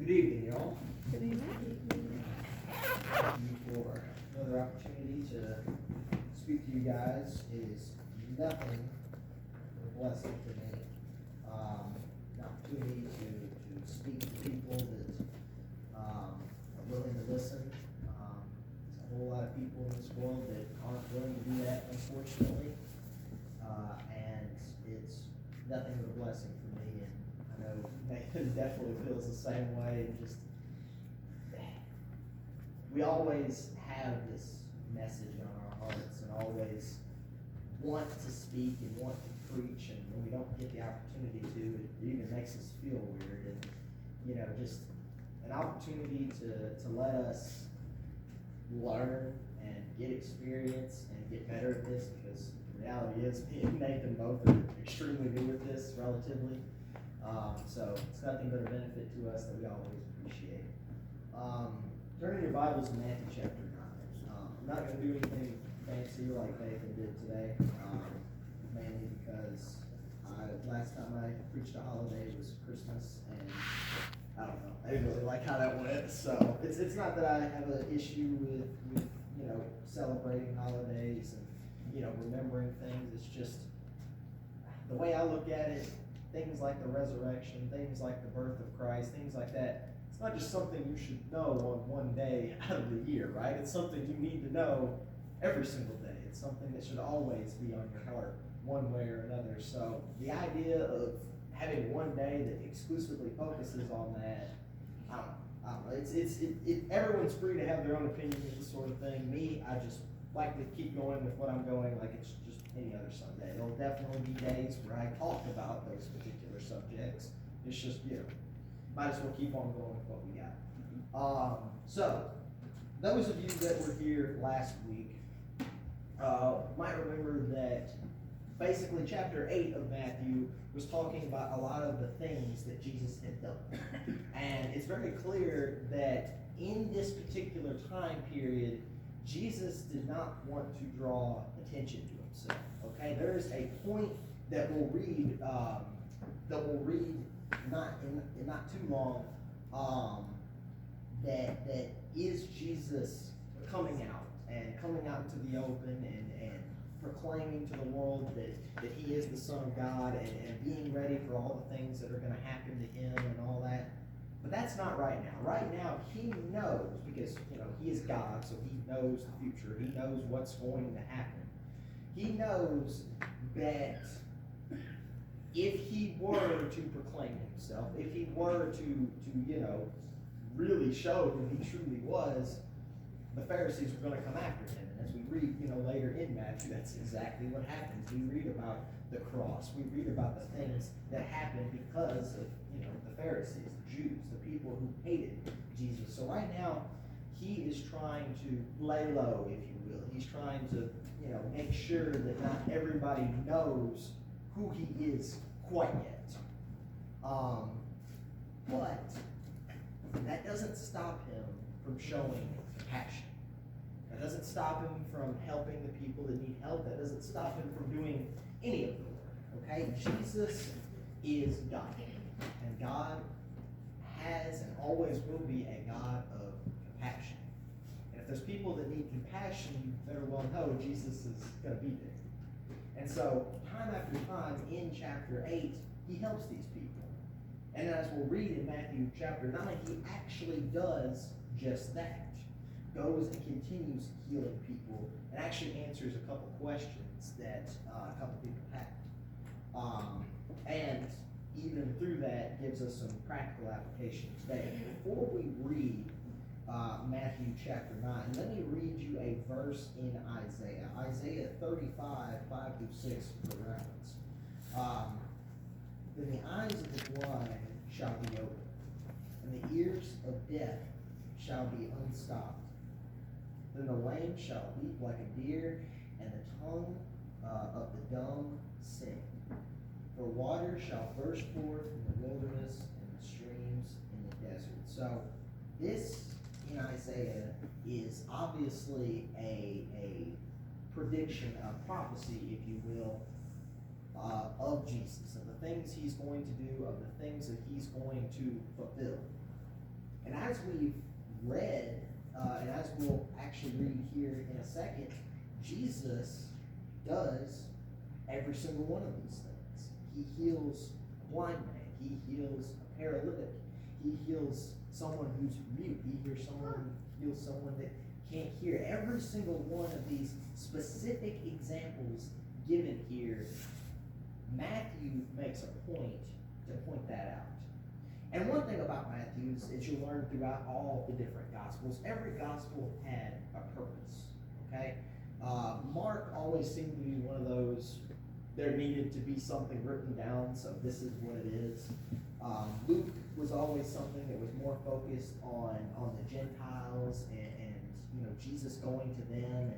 Good evening, y'all. Good evening. Thank you for another opportunity to speak to you guys. It is nothing but a blessing for me. An opportunity to speak to people that are willing to listen. There's a whole lot of people in this world that aren't willing to do that, unfortunately. And it's nothing but a blessing for me. And I know Nathan definitely feels the same way. Just we always have this message on our hearts and always want to speak and want to preach, and when we don't get the opportunity to, it even makes us feel weird. And just an opportunity to let us learn and get experience and get better at this, because the reality is me and Nathan both are extremely new at this relatively. So it's nothing but a benefit to us that we always appreciate. Turning your Bibles to Matthew chapter 9. I'm not going to do anything fancy like Nathan did today, mainly because last time I preached a holiday was Christmas, and I don't know, I didn't really like how that went. So it's not that I have an issue with celebrating holidays and remembering things. It's just the way I look at it. Things like the resurrection, things like the birth of Christ, things like that. It's not just something you should know on one day out of the year, right? It's something you need to know every single day. It's something that should always be on your heart, one way or another. So the idea of having one day that exclusively focuses on that, I don't know. Everyone's free to have their own opinion with this sort of thing. Me, I just like to keep going with what I'm going, like it's just any other Sunday. There'll definitely be days where I talk about those particular subjects. It's just, might as well keep on going with what we got. So, those of you that were here last week might remember that basically chapter 8 of Matthew was talking about a lot of the things that Jesus had done. And it's very clear that in this particular time period, Jesus did not want to draw attention to himself. Okay, there is a point that we'll read not too long. That is Jesus coming out into the open and proclaiming to the world that he is the Son of God and being ready for all the things that are going to happen to him and all that. But that's not right now. Right now, he knows, because he is God, so he knows the future. He knows what's going to happen. He knows that if he were to proclaim himself, if he were to really show who he truly was, the Pharisees were going to come after him. And as we read, later in Matthew, that's exactly what happens. We read about the cross. We read about the things that happened because of the Pharisees, the Jews, the people who hated Jesus. So right now, he is trying to lay low, if you will. He's trying to make sure that not everybody knows who he is quite yet. But that doesn't stop him from showing compassion. That doesn't stop him from helping the people that need help. That doesn't stop him from doing any of the work. Okay? Jesus is God. And God has and always will be a God of compassion. And if there's people that need compassion, you better well know Jesus is going to be there. And so, time after time in chapter 8, he helps these people. And as we'll read in Matthew chapter 9, he actually does just that. Goes and continues healing people and actually answers a couple questions that a couple people had. And even through that, gives us some practical application today. Before we read Matthew chapter 9, let me read you a verse in Isaiah. Isaiah 35, 5 through 6 for reference. Then the eyes of the blind shall be opened, and the ears of deaf shall be unstopped. Then the lame shall leap like a deer, and the tongue of the dumb sing. For water shall burst forth in the wilderness, and the streams in the desert. So this in Isaiah is obviously a prediction, a prophecy, if you will, of Jesus, of the things he's going to do, of the things that he's going to fulfill. And as we've read, and as we'll actually read here in a second, Jesus does every single one of these things. He heals a blind man. He heals a paralytic. He heals someone who's mute. He heals someone that can't hear. Every single one of these specific examples given here, Matthew makes a point to point that out. And one thing about Matthew is you'll learn throughout all the different Gospels, every Gospel had a purpose, okay? Mark always seemed to be one of those, there needed to be something written down, so this is what it is. Luke was always something that was more focused on the Gentiles and Jesus going to them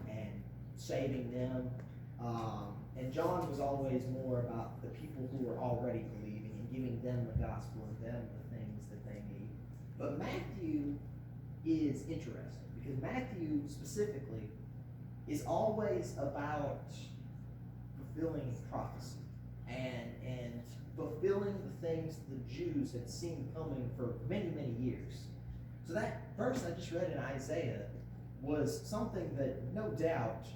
and saving them. And John was always more about the people who were already believing and giving them the gospel and them the things that they need. But Matthew is interesting because Matthew specifically is always about fulfilling prophecy and fulfilling the things the Jews had seen coming for many, many years. So that verse I just read in Isaiah was something that no doubt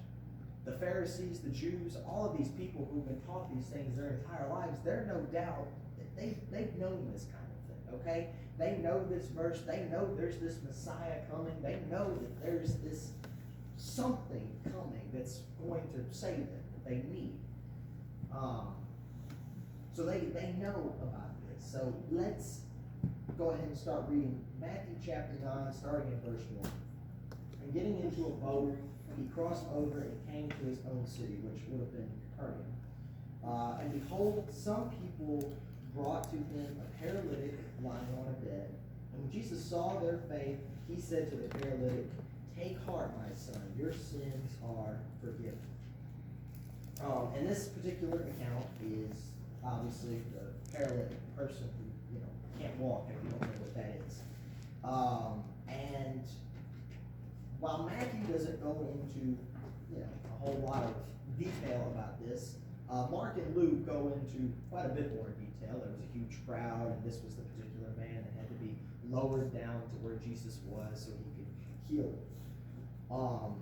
the Pharisees, the Jews, all of these people who've been taught these things their entire lives, they're no doubt that they've known this kind of thing, okay? They know this verse. They know there's this Messiah coming. They know that there's this something coming that's going to save them that they need. So they know about this. So let's go ahead and start reading Matthew chapter 9, starting in verse 1. And getting into a boat, he crossed over and came to his own city, which would have been Capernaum. And behold, some people brought to him a paralytic lying on a bed. And when Jesus saw their faith, he said to the paralytic, "Take heart, my son, your sins are forgiven." And this particular account is obviously the paralytic person who can't walk, if you don't know what that is. And while Matthew doesn't go into a whole lot of detail about this, Mark and Luke go into quite a bit more detail. There was a huge crowd, and this was the particular man that had to be lowered down to where Jesus was so he could heal him.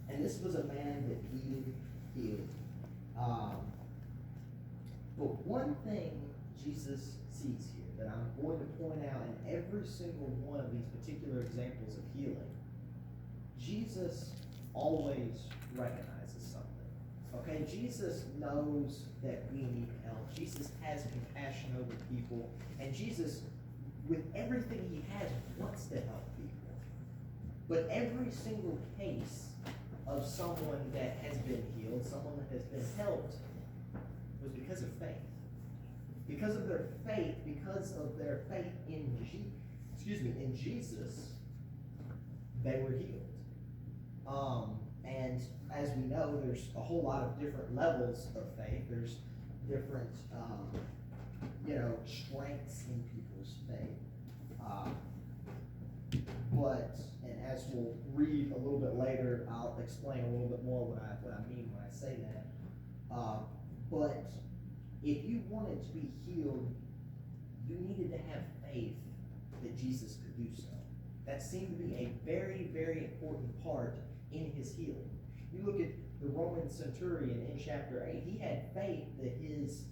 And this was a man that needed healing. But one thing Jesus sees here that I'm going to point out in every single one of these particular examples of healing, Jesus always recognizes something. Okay, Jesus knows that we need help. Jesus has compassion over people. And Jesus, with everything he has, wants to help people. But every single case of someone that has been healed, someone that has been helped, was because of faith. Because of their faith in Jesus, they were healed. And as we know, there's a whole lot of different levels of faith. There's different, strengths in people's faith. And as we'll read a little bit later, I'll explain a little bit more what I mean when I say that. But if you wanted to be healed, you needed to have faith that Jesus could do so. That seemed to be a very, very important part in his healing. You look at the Roman centurion in chapter 8, he had faith that his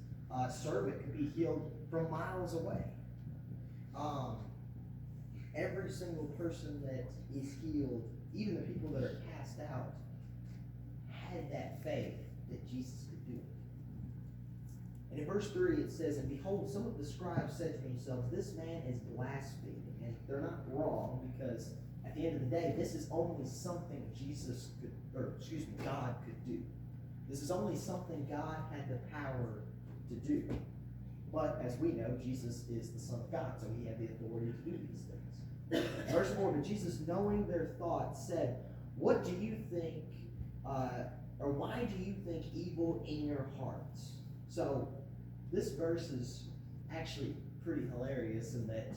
servant could be healed from miles away. Every single person that is healed, even the people that are cast out, had that faith that Jesus could do it. And in verse 3 it says, "And behold, some of the scribes said to themselves, 'This man is blaspheming.'" And they're not wrong, because at the end of the day, this is only something God could do. This is only something God had the power to do. But as we know, Jesus is the Son of God, so he had the authority to do these things. Verse 4, "But Jesus, knowing their thoughts, said, 'What do you think, or why do you think evil in your hearts?'" So this verse is actually pretty hilarious in that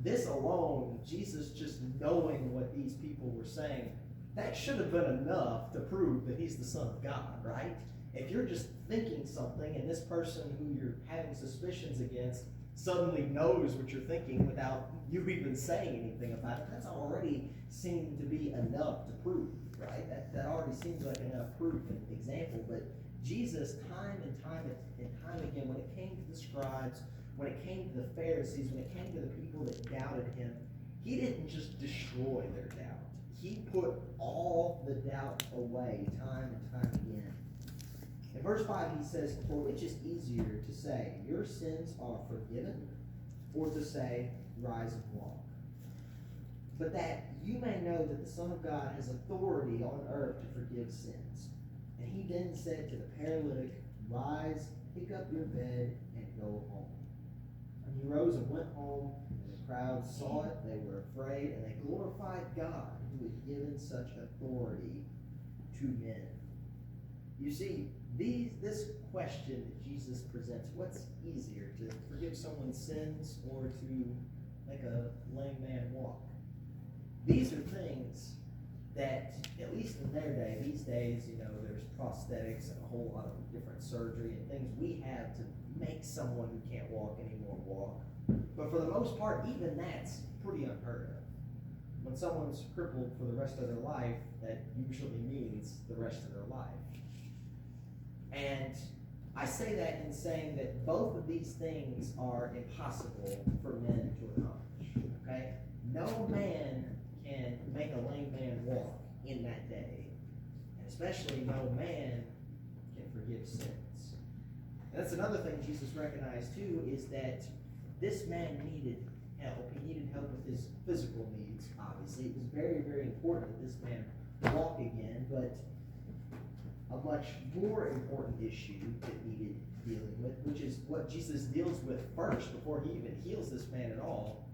this alone, Jesus just knowing what these people were saying, that should have been enough to prove that he's the Son of God, right? If you're just thinking something and this person who you're having suspicions against suddenly knows what you're thinking without you even saying anything about it, that's already seemed to be enough to prove, right? That already seems like enough proof and example. But Jesus, time and time again, when it came to the scribes, when it came to the Pharisees, when it came to the people that doubted him, he didn't just destroy their doubt. He put all the doubt away time and time again. In verse 5 he says, "For which is easier to say, your sins are forgiven, or to say, rise and walk? But that you may know that the Son of God has authority on earth to forgive sins." And he then said to the paralytic, "Rise, pick up your bed, and go home." And he rose and went home, and the crowd saw it. They were afraid, and they glorified God, who had given such authority to men. You see, this question that Jesus presents, what's easier, to forgive someone's sins or to make a lame man walk? These are things that, at least in their day, these days, there's prosthetics and a whole lot of different surgery and things we have to make someone who can't walk anymore walk. But for the most part, even that's pretty unheard of. When someone's crippled for the rest of their life, that usually means the rest of their life. And I say that in saying that both of these things are impossible for men to accomplish. Okay? No man can make a lame man walk in that day. And especially no man can forgive sins. And that's another thing Jesus recognized too, is that this man needed help. He needed help with his physical needs, obviously. It was very, very important that this man walk again, but a much more important issue that needed dealing with, which is what Jesus deals with first before he even heals this man at all,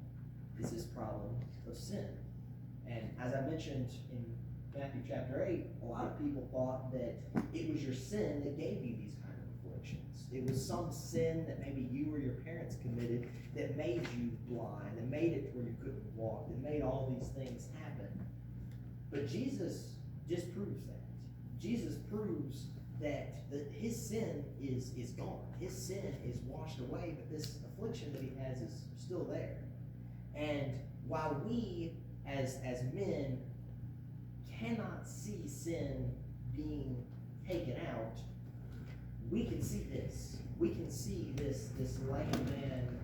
is this problem of sin. And as I mentioned in Matthew chapter 8, a lot of people thought that it was your sin that gave you these kind of afflictions. It was some sin that maybe you or your parents committed that made you blind, that made it where you couldn't walk, that made all these things happen. But Jesus disproves that. Jesus proves that his sin is gone. His sin is washed away, but this affliction that he has is still there. And while we, as men, cannot see sin being taken out, we can see this. We can see this lame man,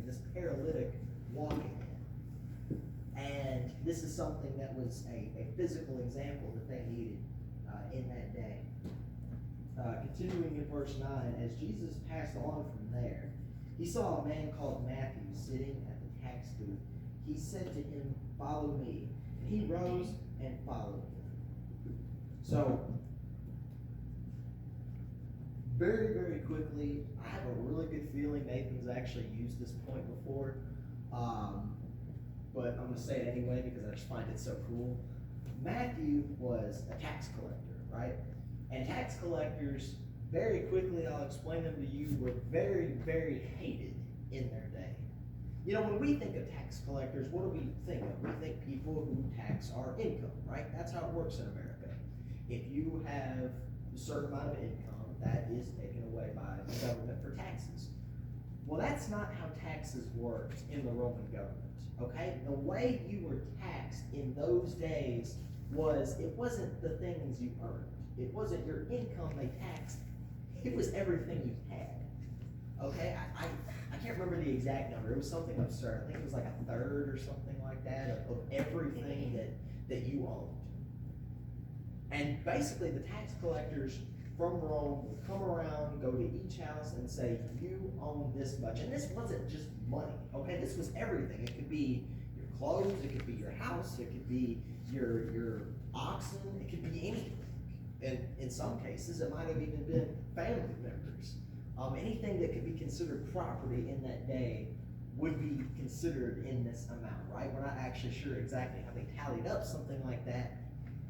this paralytic walking. And this is something that was a physical example that they needed in that day. Continuing in verse 9, as Jesus passed on from there, he saw a man called Matthew sitting at the tax booth. He said to him, "Follow me." And he rose and followed him. So, very, very quickly, I have a really good feeling Nathan's actually used this point before, but I'm going to say it anyway because I just find it so cool. Matthew was a tax collector, right? And tax collectors, very quickly, I'll explain them to you, were very, very hated in their day. When we think of tax collectors, what do we think of? We think people who tax our income, right? That's how it works in America. If you have a certain amount of income, that is taken away by the government for taxes. Well, that's not how taxes worked in the Roman government, okay? The way you were taxed in those days was, it wasn't the things you earned. It wasn't your income they taxed. It was everything you had, okay? I can't remember the exact number. It was something absurd. I think it was like a third or something like that of everything that you owned. And basically the tax collectors from Rome would come around, go to each house and say, "You own this much." And this wasn't just money, okay? This was everything. It could be your clothes, it could be your house, it could be your oxen, it could be anything. And in some cases, it might have even been family members. Anything that could be considered property in that day would be considered in this amount, right? We're not actually sure exactly how they tallied up something like that,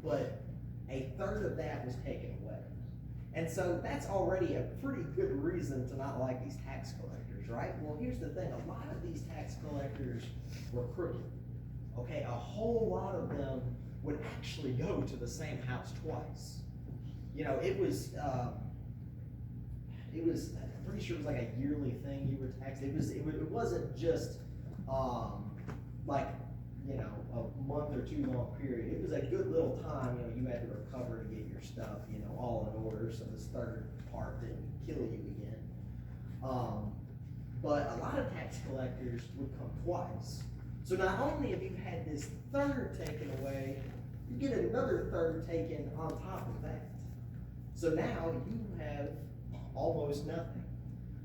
but a third of that was taken away. And so that's already a pretty good reason to not like these tax collectors, right? Well, here's the thing. A lot of these tax collectors were crooked, okay? A whole lot of them would actually go to the same house twice. It was, it was, I'm pretty sure it was like a yearly thing you were taxed. It wasn't just, like, you know, a month or two long period. It was a good little time, you know, you had to recover to get your stuff, you know, all in order, so this third part didn't kill you again. But a lot of tax collectors would come twice. So not only have you had this third taken away, you get another third taken on top of that. So now you have almost nothing.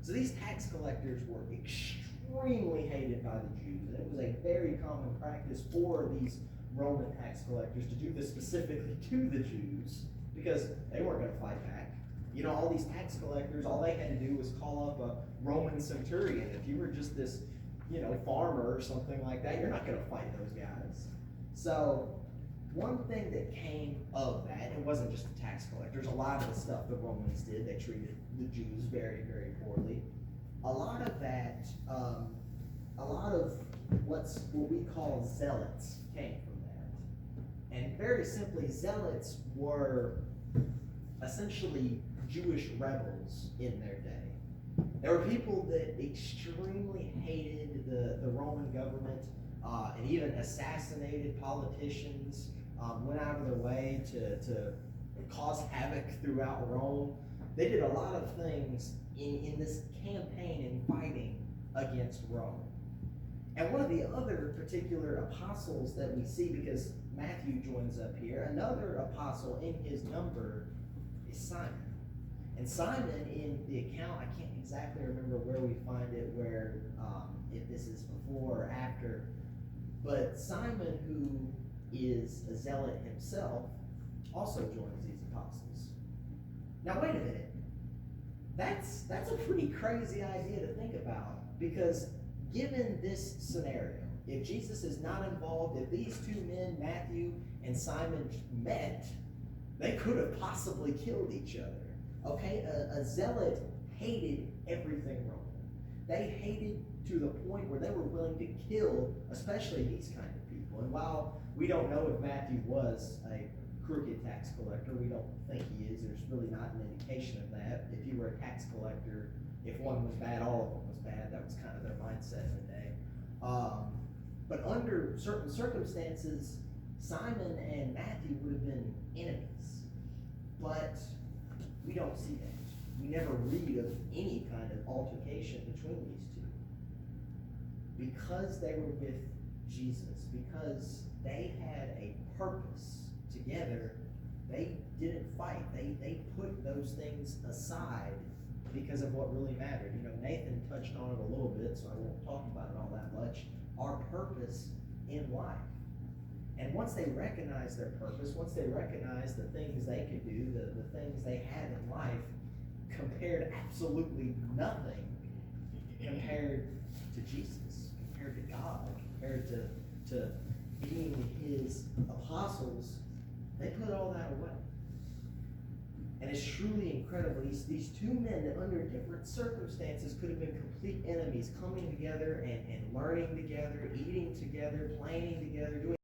So these tax collectors were extremely hated by the Jews, and it was a very common practice for these Roman tax collectors to do this specifically to the Jews, because they weren't going to fight back. You know, all these tax collectors, all they had to do was call up a Roman centurion. If you were just this, you know, farmer or something like that, you're not going to fight those guys. So one thing that came of that, it wasn't just the tax collectors, a lot of the stuff the Romans did, they treated the Jews very, very poorly. A lot of that, a lot of what we call zealots came from that. And very simply, zealots were essentially Jewish rebels in their day. There were people that extremely hated the Roman government and even assassinated politicians, went out of their way to cause havoc throughout Rome. They did a lot of things in this campaign and fighting against Rome. And one of the other particular apostles that we see, because Matthew joins up here, another apostle in his number is Simon. And Simon, in the account, I can't exactly remember where we find it, where if this is before or after, but Simon, who is a zealot himself, also joins these apostles. Now wait a minute. That's a pretty crazy idea to think about, because given this scenario, if Jesus is not involved, if these two men, Matthew and Simon, met, they could have possibly killed each other. Okay, a zealot hated everything Roman. They hated to the point where they were willing to kill, especially these kind of people. And while we don't know if Matthew was a crooked tax collector, we don't think he is. There's really not an indication of that. If you were a tax collector, if one was bad, all of them was bad. That was kind of their mindset in the day. But under certain circumstances, Simon and Matthew would have been enemies. But we don't see that. We never read of any kind of altercation between these two. Because they were with Jesus, because they had a purpose together, they didn't fight. They put those things aside because of what really mattered. You know, Nathan touched on it a little bit, so I won't talk about it all that much. Our purpose in life. And once they recognized their purpose, once they recognized the things they could do, the things they had in life, compared absolutely nothing compared to Jesus, compared to God, compared to being his apostles, they put all that away. And it's truly incredible. These two men that under different circumstances could have been complete enemies, coming together and learning together, eating together, planning together, doing